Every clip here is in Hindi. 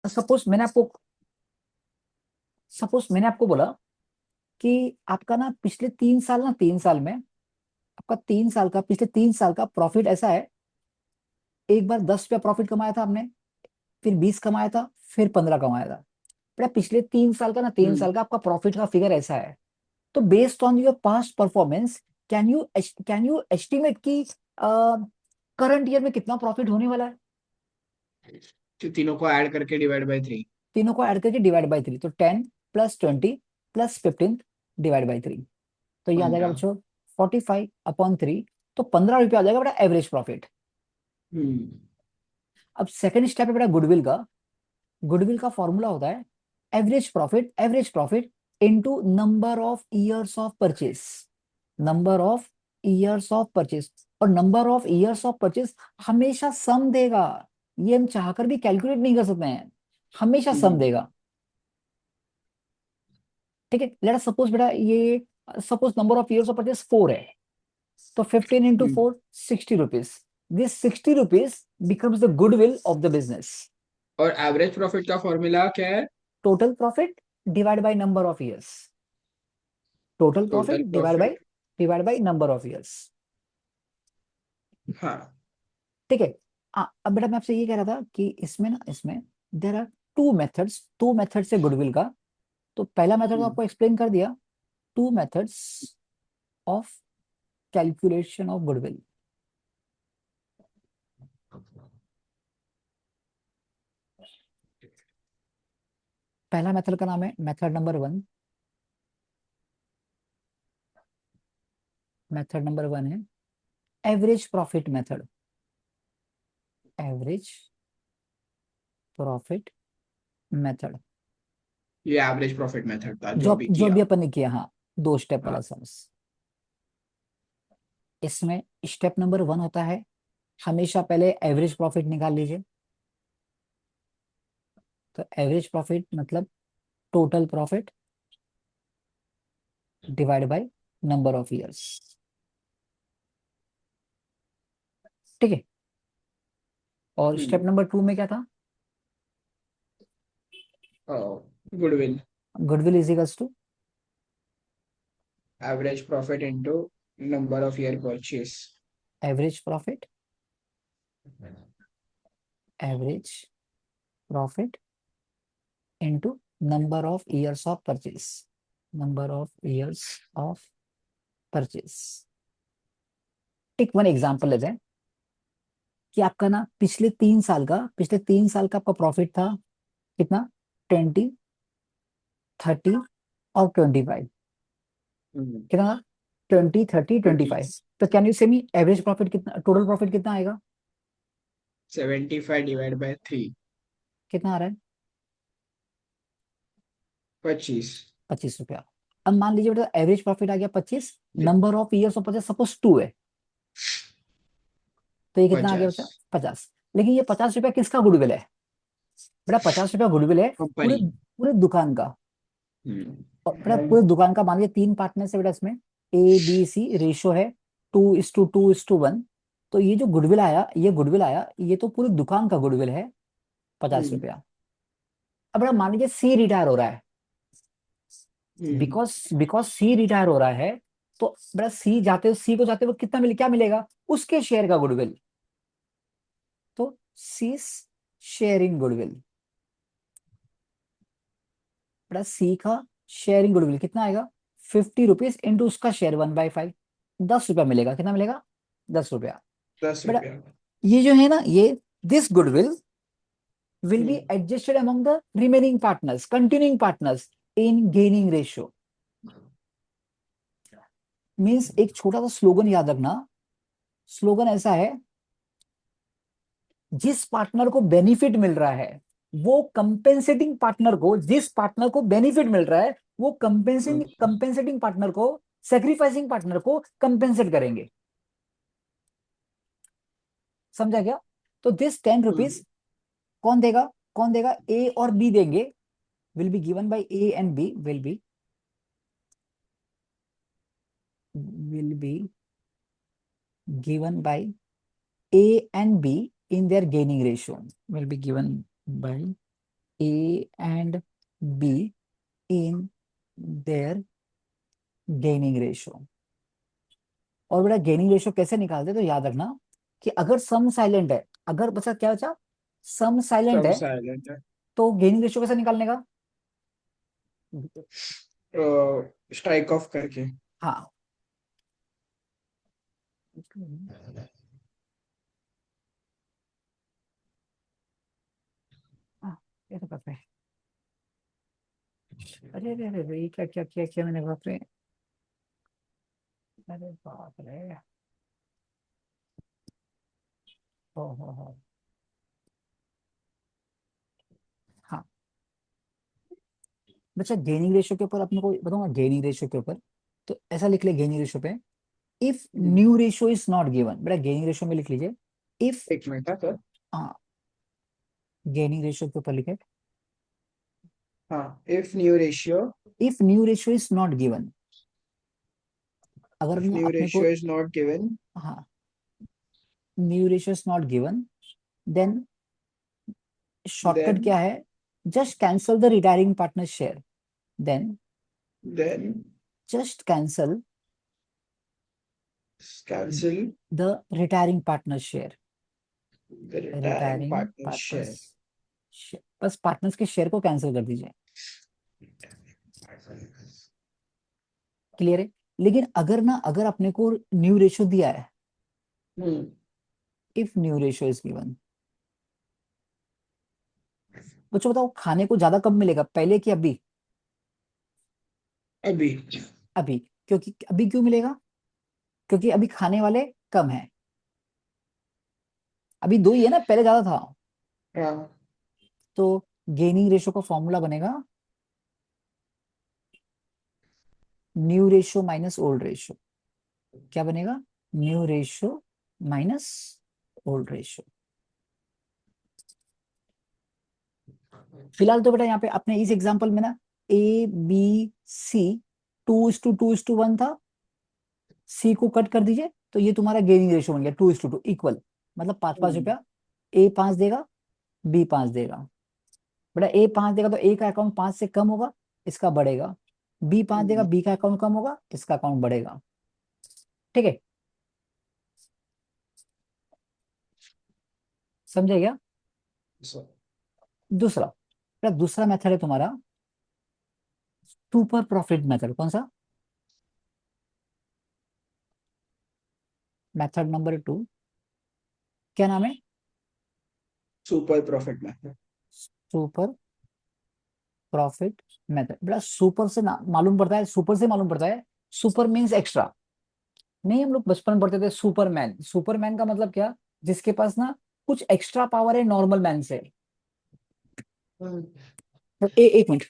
सपोज मैंने आपको बोला कि आपका ना पिछले 3 साल ना 3 साल में आपका 3 साल का पिछले 3 साल का प्रॉफिट ऐसा है। एक बार 10 रुपया प्रॉफिट कमाया था आपने, फिर 20 कमाया था, फिर 15 कमाया था। बेटा पिछले 3 साल का ना तीन हम्म साल का आपका प्रॉफिट का फिगर ऐसा है। तो based on your past performance can you estimate कि करंट ईयर में कितना प्रॉफिट होने वाला है। तो तीनों को ऐड करके डिवाइड बाय 3। तीनों को ऐड करके डिवाइड बाई 3, तो 10 + 20 + 15 डिवाइड बाई 3। तो ये आ जाएगा 15। बच्चों 45/3। तो 15 रुपया आ जाएगा बेटा एवरेज प्रॉफिट। हम्म अब सेकंड स्टेप है बेटा गुडविल का। गुडविल का फॉर्मूला होता है average profit into number of years of purchase. Number of years of purchase. और number of years of purchase हमेशा सम देगा। ये हम चाहकर भी कैलकुलेट नहीं कर सकते हैं, हमेशा सम हम्म देगा। ठीक है, लेट अस सपोज बेटा ये suppose number of years of purchase 4 है। तो 15 × 4 60 rupees. This 60 rupees becomes the goodwill of the business. और एवरेज प्रॉफिट का फॉर्मूला क्या है? Total profit divide by number of years. Total profit total divide by profit. Number of years. हाँ। ठीक है। अब बेटा मैं आपसे ये कह रहा था कि इसमें देर आर टू मेथड्स से गुडविल का। तो पहला मेथड तो हम्म आपको एक्सप्लेन कर दिया। Two methods of calculation of goodwill. पहला मेथड का नाम है मेथड नंबर 1। मेथड नंबर 1 है average profit method. Average profit method ये एवरेज प्रॉफिट मेथड था जो जो अभी जो भी किया। अपन ने किया, हाँ, 2 स्टेप वाला हाँ। समझ। इसमें स्टेप नंबर 1 होता है हमेशा पहले एवरेज प्रॉफिट निकाल लीजिए। तो एवरेज प्रॉफिट मतलब total profit divide by number of years. ठीक है। और स्टेप हम्म नंबर 2 में क्या था? Goodwill. Goodwill is equals to average profit into number of year purchase. Average profit average profit into number of years of purchase. Number of years of purchase. Take one example लेते हैं कि आपका ना पिछले 3 साल का आपका प्रॉफिट था कितना? 20, 30 और 25। कितना था? 20, 30, 20। 25। तो कैन यू से मी एवरेज प्रॉफिट कितना, टोटल प्रॉफिट कितना आएगा? 75 डिवाइड बाय 3। कितना आ रहा है? 25। 25 रुपया। अब मान लीजिए बेटा एवरेज प्रॉफिट आ गया 25। Number of years of purchase suppose 2 है। तो ये कितना आ गया 50। बच्चा? 50। लेकिन ये 50 रुपया किसका गुडविल है? बेटा 50 रुपया गुडविल है पूरे कंपनी। पूरे दुकान का। और बेटा हम्म पूरे दुकान का मान लीजिए 3 पार्टनर है बेटा, इसमें ABC रेशो है 2:2:1। तो ये जो गुडविल आया ये तो पूरी दुकान का गुडविल है, 50 रुपया। अब बेटा मान लीजिए सी रिटायर हो रहा है। हम्म बिकॉज सी रिटायर हो रहा है, तो बेटा सी को जाते हुए कितना क्या मिलेगा? उसके शेयर का गुडविल। तो सी शेयरिंग गुडविल। बेटा सी का शेयरिंग गुडविल कितना आएगा? 50 रुपीज इंटू उसका शेयर 1/5। 10 रुपया मिलेगा। कितना मिलेगा? 10 रुपया। 10 बेटा रुपया। ये जो है ना, ये this goodwill will be hmm adjusted among the remaining partners, continuing partners in gaining ratio। Means एक छोटा सा स्लोगन याद रखना। स्लोगन ऐसा है, जिस पार्टनर को बेनिफिट मिल रहा है वो कंपेंसेटिंग पार्टनर को, जिस पार्टनर को बेनिफिट मिल रहा है वो कंपेंसेटिंग अच्छा। कंपेंसेटिंग पार्टनर को, सेक्रीफाइसिंग पार्टनर को कंपेंसेट करेंगे। समझा क्या? तो दिस 10 रुपीज कौन देगा? ए और बी देंगे। Will be given by A and B. Will be given by A and B in their gaining ratio, will be given by A and B in their gaining ratio। और बेटा गेनिंग रेशियो कैसे निकालते हैं, तो याद रखना कि अगर सम साइलेंट है, अगर बचा क्या बचा, सम साइलेंट सब है, साइलेंट है। तो गेनिंग रेशियो कैसे निकालने का। स्ट्राइक ऑफ करके। हाँ, हाँ, ये तो करते हैं। अरे अरे अरे अरे, ये क्या क्या क्या किया मैंने, बाप रे, अरे बाप रे, हो। हाँ बच्चा, गेनिंग रेशियो के ऊपर अपने को बताऊंगा, गेनिंग रेशियो के ऊपर तो ऐसा लिख ले गेनिंग रेशियो पे, if new ratio is not given, बेटा गेनिंग रेशियो में लिख लीजिए इफ, एक मिनट है सर। हाँ गेनिंग रेशियो के ऊपर लिखे, हाँ, if new ratio, if new ratio is not given, अगर इफ ना न्यू अपने को, रेशियो इज नॉट गिवन, हाँ new ratio is not given, then shortcut then क्या है, just cancel the retiring partner share, then then just cancel cancel the retiring partner share, the retiring retiring partner partners, share. बस पार्टनर्स के शेयर को कैंसिल कर दीजिए। क्लियर है। लेकिन अगर ना, अगर अपने को न्यू रेशियो दिया है, hmm. If new ratio is given, बच्चों बताओ खाने को ज्यादा कब मिलेगा, पहले कि अभी। अभी। अभी, क्योंकि अभी क्यों मिलेगा, क्योंकि अभी खाने वाले कम है, अभी दो ही है ना, पहले ज्यादा था। हाँ। तो गेनिंग रेशियो का फॉर्मूला बनेगा new ratio minus old ratio. क्या बनेगा, new ratio minus old ratio. फिलहाल तो बेटा यहाँ पे अपने इस एग्जांपल में ना, ABC 2:2:1 था, सी को कट कर दीजिए तो ये तुम्हारा गेनिंग रेशियो बन गया 2:2 इक्वल, मतलब 5-5 रुपया। ए 5 देगा, बी 5 देगा, बेटा ए 5 देगा तो ए का अकाउंट 5 से कम होगा, इसका बढ़ेगा। बी 5 देगा, बी का अकाउंट कम होगा, इसका अकाउंट बढ़ेगा। ठीक है, समझे क्या। दूसरा, बेटा दूसरा मेथड है तुम्हारा सुपर प्रॉफिट मेथड। कौन सा, मेथड नंबर 2, क्या नाम है, super profit method. Super profit method. बेटा सुपर से मालूम पड़ता है, सुपर से मालूम पड़ता है, सुपर मीन्स एक्स्ट्रा। नहीं, हम लोग बचपन में पढ़ते थे सुपरमैन, सुपरमैन का मतलब क्या, जिसके पास ना कुछ एक्स्ट्रा पावर है नॉर्मल मैन से। तो एक मिनट,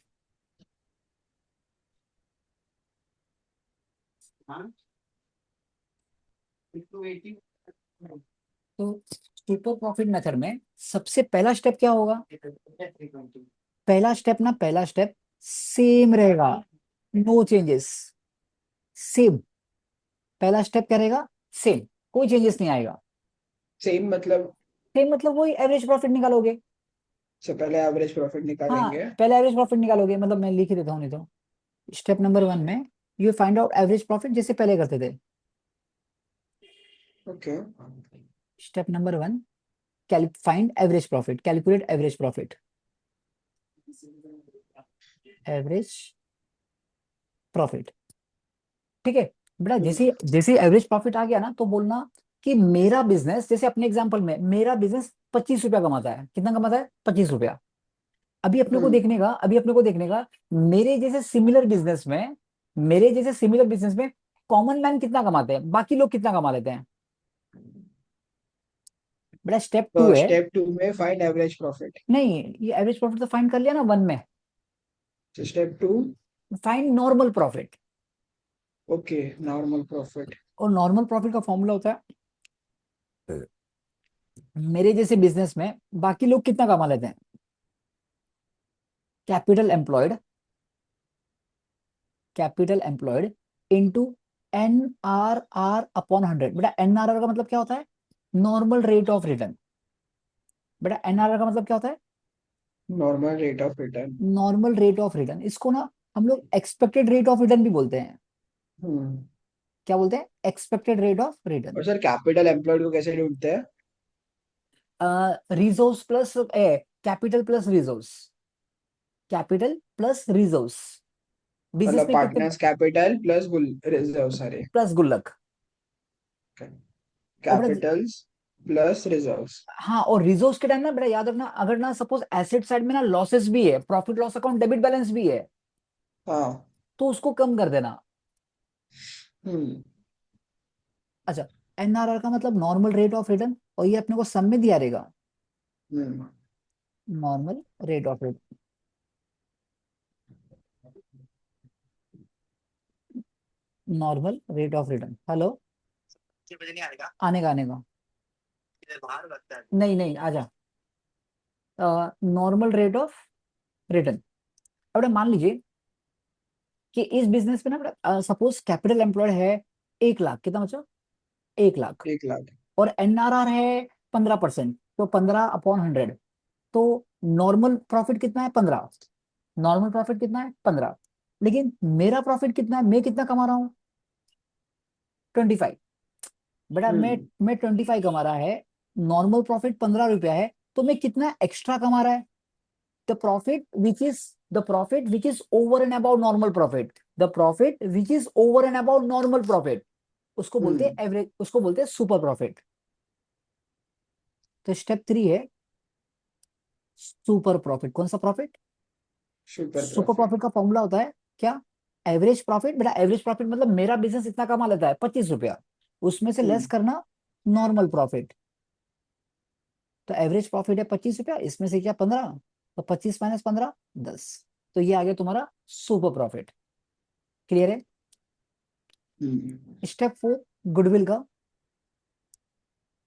तो सुपर प्रॉफिट मेथड में सबसे पहला स्टेप क्या होगा, पहला स्टेप ना, पहला स्टेप सेम रहेगा, नो चेंजेस, सेम। पहला स्टेप क्या रहेगा, सेम, कोई चेंजेस नहीं आएगा। सेम मतलब? सेम मतलब वही एवरेज प्रॉफिट निकालोगे। से पहले एवरेज प्रॉफिट हाँ, निकालेंगे। पहले एवरेज प्रॉफिट निकालोगे, मतलब मैं लिख ही देता हूँ नहीं तो। स्टेप नंबर 1 में you find out average profit, जैसे पहले करते थे। Okay. Step number 1, find average profit, calculate average profit, average profit. ठीक है बेटा, जैसे जैसे एवरेज प्रॉफिट आ गया ना, तो बोलना कि मेरा बिजनेस, जैसे अपने एग्जांपल में मेरा बिजनेस 25 रुपया कमाता है, कितना कमाता है, 25 रुपया। अभी अपने को देखने का, अभी अपने को देखने का, मेरे जैसे सिमिलर बिजनेस में, मेरे जैसे सिमिलर बिजनेस में कॉमन मैन कितना कमाते हैं, बाकी लोग कितना कमा लेते हैं। बेटा स्टेप 2 तो है, स्टेप 2 में फाइंड एवरेज प्रॉफिट। नहीं ये एवरेज प्रॉफिट तो फाइंड कर लिया ना 1 में, step 2। Find normal profit. Okay, normal profit. और नॉर्मल प्रॉफिट का फॉर्मूला होता है, मेरे जैसे बिजनेस में बाकी लोग कितना कमा लेते हैं, capital employed, capital employed into NRR upon 100। बेटा NRR का मतलब क्या होता है, नॉर्मल रेट ऑफ रिटर्न। बेटा NRR का मतलब क्या होता है, normal rate of return. Normal rate of return, इसको ना हम लोग एक्सपेक्टेड रेट ऑफ रिटर्न भी बोलते हैं। हम्म। क्या बोलते हैं? Expected rate of return. और सर कैपिटल एम्प्लॉयड को कैसे ढूंढते हैं? Resource plus capital plus resource, capital plus resource. Business मतलब में कितने पार्टनर्स कैपिटल प्लस गुल रिजर्व सारे। प्लस गुल्लक। और बड़ा, कैपिटल्स प्लस रिजर्व्स। हाँ, और रिजर्व्स के टाइम ना बड़ा याद रखना, अगर ना सपोज एसेट साइड में ना लॉसेस भी है, profit loss account debit balance भी है, हाँ। तो उसको कम कर देना। हम्म। अच्छा, एनआरआर का मतलब नॉर्मल रेट ऑफ रिटर्न, और ये अपने को सम में दिया रहेगा, hmm. Normal rate of return, normal rate of return. Hello, आने का नहीं नहीं, आजा। Normal rate of return. अब मान लीजिए कि इस बिजनेस पे ना सपोज कैपिटल एम्प्लॉयड है 1 लाख, कितना बचा? 1 लाख। 1 लाख। और एनआरआर है 15%, तो 15/100। तो नॉर्मल प्रॉफिट कितना है? 15। नॉर्मल प्रॉफिट कितना है? 15। लेकिन मेरा प्रॉफिट कितना है? मैं कितना कमा रहा हूँ? 25। बेटा हम्म। मैं 25 कमा रहा है, नॉर्मल प्रॉफिट 15 रुपया है, तो मैं कितना एक्स्ट्रा कमा रहा है? The profit which is the profit which is over and about normal profit, the profit which is over and about normal profit, उसको बोलते हैं हम्म। एवरेज, उसको बोलते हैं सुपर प्रॉफिट। तो स्टेप 3 है सुपर प्रॉफिट। कौन सा profit? Super super profit. Profit का फॉर्मूला होता है क्या? Average profit. बेटा एवरेज प्रॉफिट मतलब मेरा बिजनेस इतना कमा लेता है 25 रुपया, उसमें से लेस हम्म। करना नॉर्मल प्रॉफिट। तो एवरेज प्रॉफिट है 25 रुपया, इसमें से क्या 15, तो 25 - 15 10। तो ये आ गया तुम्हारा सुपर प्रॉफिट। क्लियर है? हम्म। स्टेप 4, गुडविल का। तो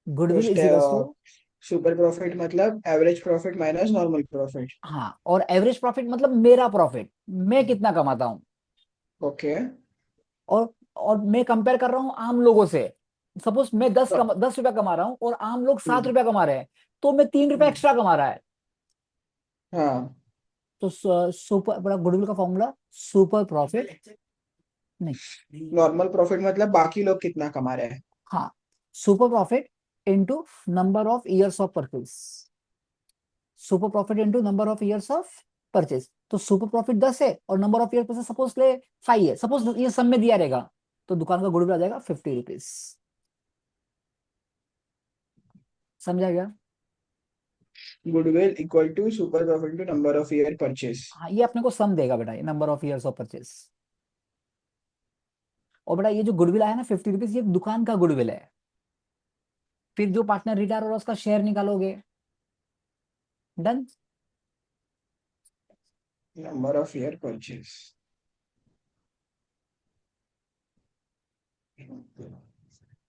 goodwill is equal to, super profit मतलब average profit minus normal profit. हाँ, और एवरेज प्रॉफिट मतलब मेरा प्रॉफिट, मैं कितना कमाता हूँ। ओके। और मैं कंपेयर कर रहा हूँ आम लोगों से। सपोज मैं 10 रुपया कमा रहा हूँ और आम लोग 7 रुपया कमा रहे हैं, तो मैं 3 रुपया हम्म। एक्स्ट्रा कमा रहा है। हाँ। तो सुपर, बड़ा गुडविल का फॉर्मूला सुपर प्रॉफिट, नहीं, नॉर्मल प्रॉफिट मतलब बाकी लोग कितना कमा रहे हैं। हाँ, super profit into number of years of purchase, super profit into number of years of purchase. तो सुपर प्रॉफिट 10 है और number of year purchase suppose ले 5 है, सपोज ये सब में दिया रहेगा, तो दुकान का गुडविल आ जाएगा 50 रुपीज। समझा गया? Goodwill equal to super profit to number of year purchase. हाँ, ये अपने को सम देगा बेटा, ये number of years of purchase. और बेटा ये जो गुडविल आया ना 50 रुपीज, ये दुकान का गुडविल है। फिर जो पार्टनर रिटायर हो रहा है उसका शेयर निकालोगे। Done. Number of year purchase.